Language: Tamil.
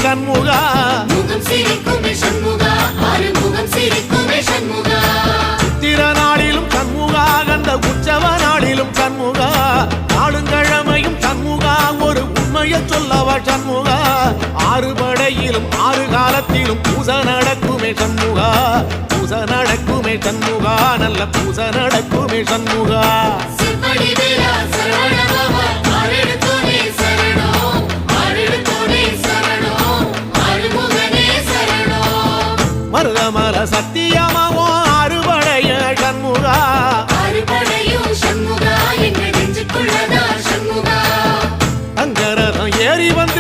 சண்முகா முகம் சிரிக்குமே சண்முகா ஆறுமுகம் சிரிக்குமே சண்முகா சித்திர நாளிலும் சண்முகா கந்த உற்சவ நாளிலும் சண்முகா நாளுங்கிழமையும் சண்முகா ஒரு உண்மையை சொல்லவா சண்முகா ஆறு படையிலும் ஆறு காலத்திலும் பூசை நடக்குமே சண்முகா பூசை நடக்குமே சண்முகா நல்ல பூசை நடக்குமே சண்முகா சிவடி வேலா சரவணபவா ஆரெடுத்தோனே சரணம் ஆரெடுத்தோனே சரணம் ஆறுமுகனே சரணம் மருதமல சத்தியமாவோ ஆறுபடைய சண்முகா ஆறுபடையும் சண்முகா எங்கள் நெஞ்சுக்குள்ளதா சண்முகா அங்கரதம் ஏறி வந்து